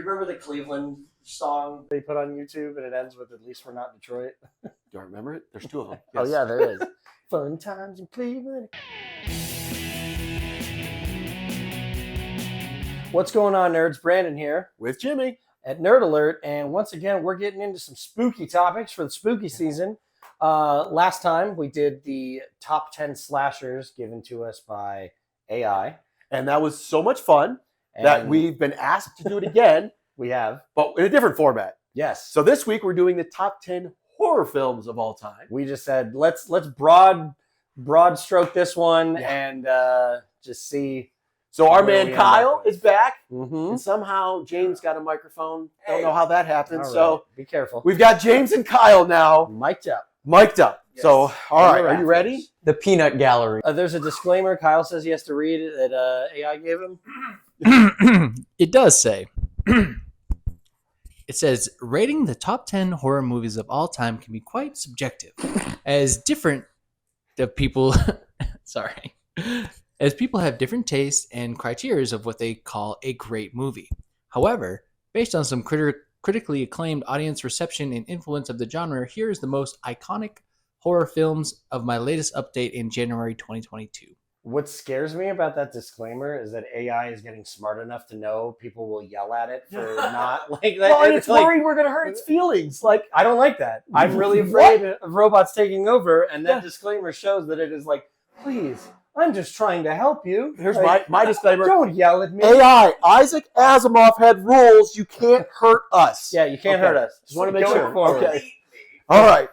you remember the Cleveland song they put on YouTube and it ends with "At least we're not Detroit"? Do I remember it? There's two of them. Oh yeah, there is. Fun times in Cleveland. What's going on, nerds? Brandon here With Jimmy at Nerd Alert, and once again, we're getting into some spooky topics for the spooky season. Last time we did the top 10 slashers given to us by AI, and that was so much fun and that we've been asked to do it again, we have but in a different format. yes. So this week we're doing the top 10 horror films of all time. We just said let's broad stroke this one and just see. So our Where man we end Kyle up with. is back, Mm-hmm. and somehow James got a microphone. Don't know how that happened. All So right. Be careful. we've got James and Kyle now Mic'd up. mic'd up. Yes. So all right, We're are you ready? actors. The Peanut Gallery. There's a disclaimer. Kyle says he has to read it that AI gave him. It does say. It says rating the top 10 horror movies of all time can be quite subjective, as different of people. Sorry, as people have different tastes and criteria of what they call a great movie. However, based on some critically acclaimed audience reception and influence of the genre, here is the most iconic horror films of my latest update in January 2022. What scares me about that disclaimer is that AI is getting smart enough to know people will yell at it for not like that. Well, and it's like, worried we're gonna hurt its feelings. Like, I don't like that. I'm really afraid of robots taking over, and that disclaimer shows that it is like, please, I'm just trying to help you. here's Like, my disclaimer. Don't yell at me. AI, Isaac Asimov had rules. You can't hurt us. Yeah, you can't Okay. hurt us. Just want to make Going sure. forward. Okay. All right.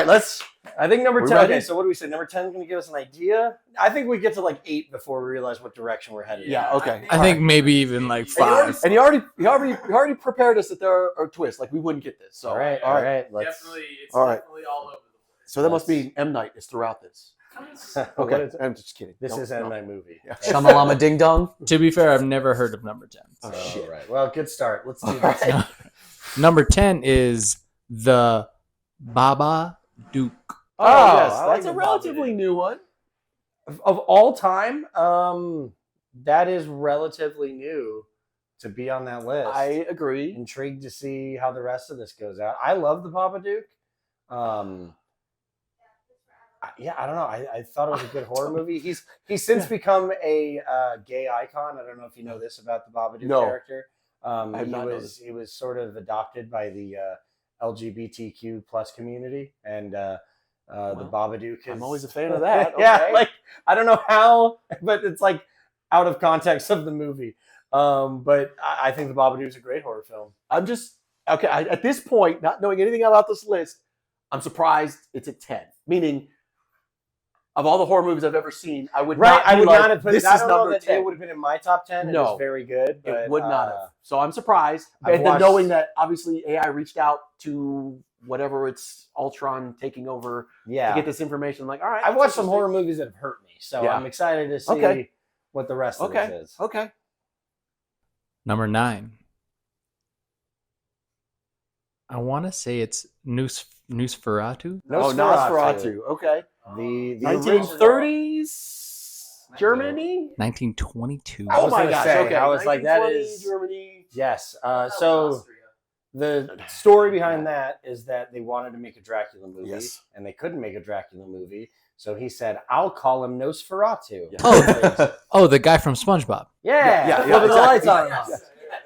Let's. I think number We're 10. ready? Okay, so what do we say? Number 10 is going to give us an idea. I think we get to like 8 before we realize what direction we're headed. Yeah. Okay. I think maybe even like 5. And you already prepared us that there are twists. Like we wouldn't get this. So All right. Let's. it's All right. definitely all over the place. So that must be M Night is throughout this. What Okay. is it? I'm just kidding. This No, is no. M Night movie. Yeah. Shamalama Ding Dong. To be fair, I've never heard of number 10. Oh, So, shit. right. Well, good start. Let's do All this. right. Number 10 is the Baba Duke. Oh, yes, I like that's the a relatively new one. Of all time, that is relatively new to be on that list. I agree. Intrigued to see how the rest of this goes out. I love the Babadook. Yeah, I don't know. I thought it was a good horror movie. He's since become a gay icon. I don't know if you know this about the Babadook No. character. have not known this. He was sort of adopted by the LGBTQ plus community, and the Babadook is. I'm always a fan of that. Yeah, Okay. like I don't know how, but it's like out of context of the movie. But I think the Babadook is a great horror film. I'm just okay. At this point, not knowing anything about this list, I'm surprised it's at 10. Meaning, of all the horror movies I've ever seen, I would not. I be would like, not have put this it. I is don't know number that 10. it would have been in my top 10. It No. was very good. But, It would not have. uh, So I'm surprised. I've And then watched- knowing that obviously AI reached out to whatever it's Ultron taking over Yeah, to get this information. I'm like, all right. I've that's watched some interesting. horror movies that have hurt me, so Yeah. I'm excited to see Okay. what the rest of Okay. this is. Okay. Number 9. I want to say it's Nosferatu. Nosferatu. Okay. The 1930s Germany. 1922. I was my gonna gosh. say, Okay. I was like, that 1920 is- Germany. Yes. So the story behind that is that they wanted to make a Dracula movie, Yes. and they couldn't make a Dracula movie. So he said, "I'll call him Nosferatu." Yeah. Oh, the guy from SpongeBob. Yeah, Yeah, flipping the lights on. exactly.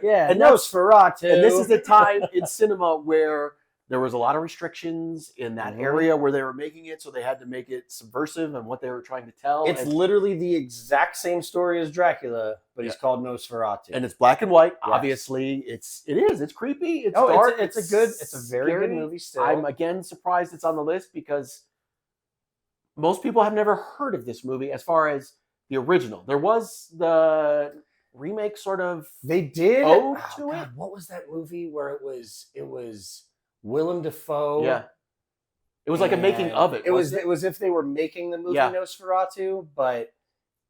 Yeah, And that's- Nosferatu. And this is the time in cinema where there was a lot of restrictions in that Mhm. area where they were making it, so they had to make it subversive and what they were trying to tell. It's and, literally the exact same story as Dracula, but he's Yeah. called Nosferatu. and it's black and white. Yes. Obviously, it's creepy. It's oh, dark. it's a very good scary. movie. Still, I'm again surprised it's on the list because most people have never heard of this movie as far as the original. There was the remake sort of. they did. ode to it? What was that movie where it was Willem Dafoe? Yeah. It was like a making of it. It was wasn't it was if they were making the movie Yeah. Nosferatu, but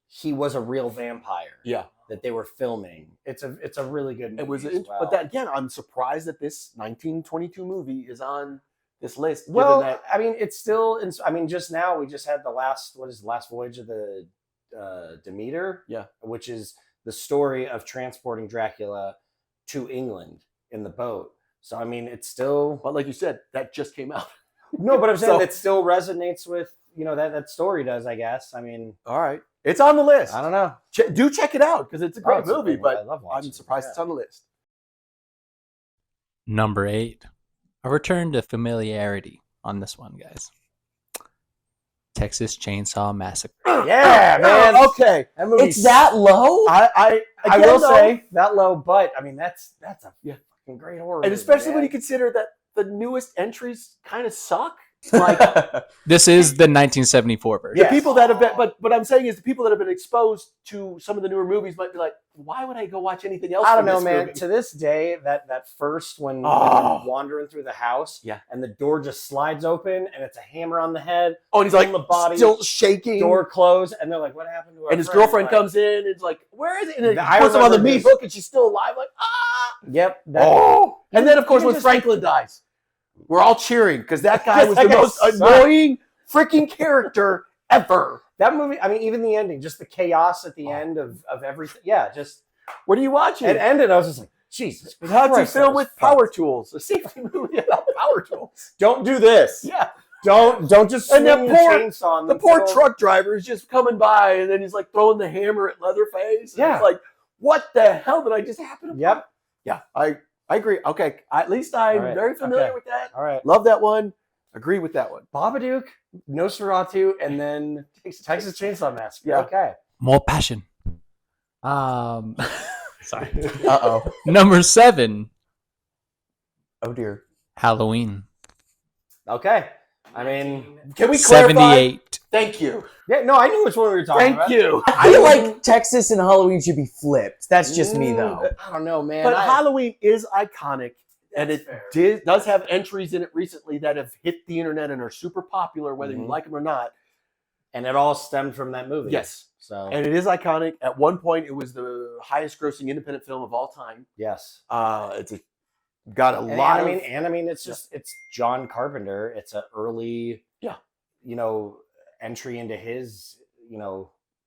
he was a real vampire Yeah. that they were filming. It's a really good movie. It was, as well. but that again, I'm surprised that this 1922 movie is on this list. given Well, that, I mean, it's still. I mean, just now we just had the last. What is the last voyage of the Demeter? Yeah. which is the story of transporting Dracula to England in the boat. So I mean, it's still But like you said, that just came out. no, but I'm saying So- it still resonates with that story does. I guess. I mean, All right. It's on the list. I don't know. Do check it out because it's a great Oh, it's a movie, great but I love watching I'm it, surprised yeah. it's on the list. Number 8. A return to familiarity on this one, guys. Texas Chainsaw Massacre. Yeah, man. Okay. That movie. It's that low? I I again, will though, say that low, but I mean that's a Yeah. fucking great horror. and movie, especially when man. you consider that the newest entries kind of suck. Like This is the 1974 version. Yes. the people that have been, but what I'm saying is the people that have been exposed to some of the newer movies might be like, why would I go watch anything else? I don't from know, this man. movie? To this day, that first when Oh. they're wandering through the house, Yeah. and the door just slides open, and it's a hammer on the head, Oh, and he's like on the body, still shaking. door closed, and they're like, "What happened to our?" and his friend?" girlfriend Like, comes in and it's like, where is it? And then I he puts him on the remember meat this. hook and she's still alive. Like, ah! Yep. Oh! And then, of course, you when just- Franklin dies, we're all cheering because that guy was That the guy most sucked. annoying freaking character ever. That movie. I mean, even the ending, just the chaos at the end of everything. Yeah, just What are you watching? it ended. I was just like, Jesus. It had to Christ, that film was with fucked. power tools. A safety movie about power tools. Don't do this. Yeah. Don't just And swing that your poor- chainsaw. on The them poor little- truck driver is just coming by and then he's like throwing the hammer at Leatherface. And Yeah. It's like, what the hell did I just happen to Yep. Yeah, I agree. Okay. At least I'm All right, very familiar okay. with that. All right. Love that one. Agree with that one. Babadook, Nosferatu, and then Texas Chainsaw Massacre. Yeah. Okay. More passion. Sorry. Uh-oh. Number 7. Oh, dear. Halloween. Okay. I mean, Can we clarify? 78. Thank you. yeah, no, I knew which one we were talking Thank about. you. I feel like Texas and Halloween should be flipped. That's just me, though. I don't know, man. But I- Halloween is iconic, and That's it fair. does have entries in it recently that have hit the internet and are super popular, whether you Mhm. like them or not. and it all stemmed from that movie. Yes, So, and it is iconic. At one point, it was the highest-grossing independent film of all time. yes. Got a lot of. I mean, it's just it's John Carpenter. It's an early, Yeah. Entry into his,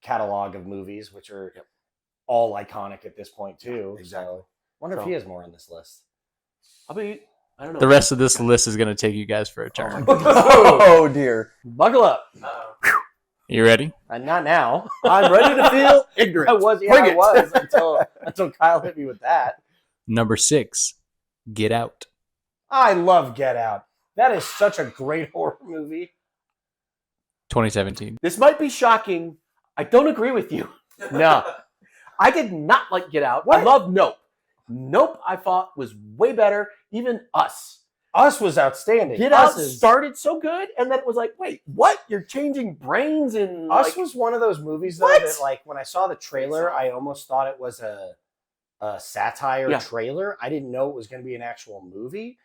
catalog of movies, which are all iconic at this point too. Exactly. So, wonder if So- he has more on this list. I don't know. The rest of this list is going to take you guys for a turn. Oh, dear. Buckle up. You ready? Not now. I'm ready to feel ignorant. I was, Bring I it. was until Kyle hit me with that. Number 6. Get Out. I love Get Out. That is such a great horror movie. 2017. This might be shocking. I don't agree with you. No. I did not like Get Out. I What? love Nope. Nope, I thought was way better. Even Us. Us was outstanding. Get Out Us is- started so good, and then it was like, wait, what? You're changing brains and Us like, was one of those movies though What? that, like, when I saw the trailer, I almost thought it was a satire Yeah. trailer. I didn't know it was going to be an actual movie.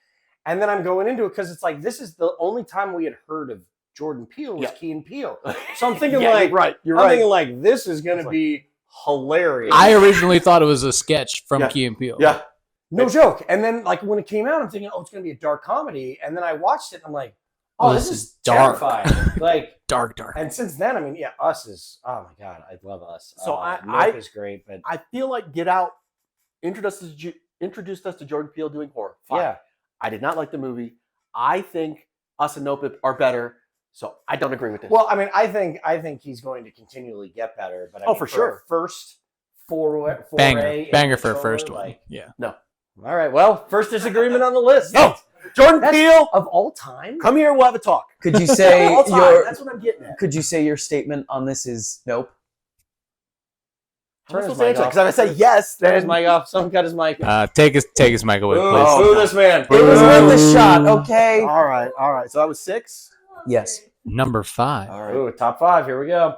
And then I'm going into it because it's like this is the only time we had heard of Jordan Peele was Yeah. Key and Peele. So I'm thinking Yeah, like, you're right. You're I'm right. thinking like this is going It's to like- be hilarious. I originally thought it was a sketch from Yeah. Key and Peele. yeah. No joke. And then like when it came out, I'm thinking, oh, it's going to be a dark comedy. And then I watched it and I'm like, oh, this is dark. terrifying. Like, Dark. and since then, I mean, yeah, Us is, oh my God, I love Us. So Nope is great, but I feel like Get Out introduced us to Jordan Peele doing horror. Fine. yeah. I did not like the movie. I think Us and Nope are better, so I don't agree with this. Well, I mean, I think he's going to continually get better. But I Oh, mean, for a sure. First foray Banger for a into first horror, one. like- Yeah. all right. Well, first disagreement on the list. No. Jordan That's- Peele, of all time. come here. We'll have a talk. Could you say All time. your That's what I'm getting at. Could you say your statement on this is nope? Turn Turn his his mic answer off. because if I say yes, Turn his then mic off. Someone cut his mic. Take his mic away, Boo, please. boo this man. It was Boo. worth a shot, okay? all right. So that was 6. Yes. Number 5. All right. Ooh, top 5. Here we go.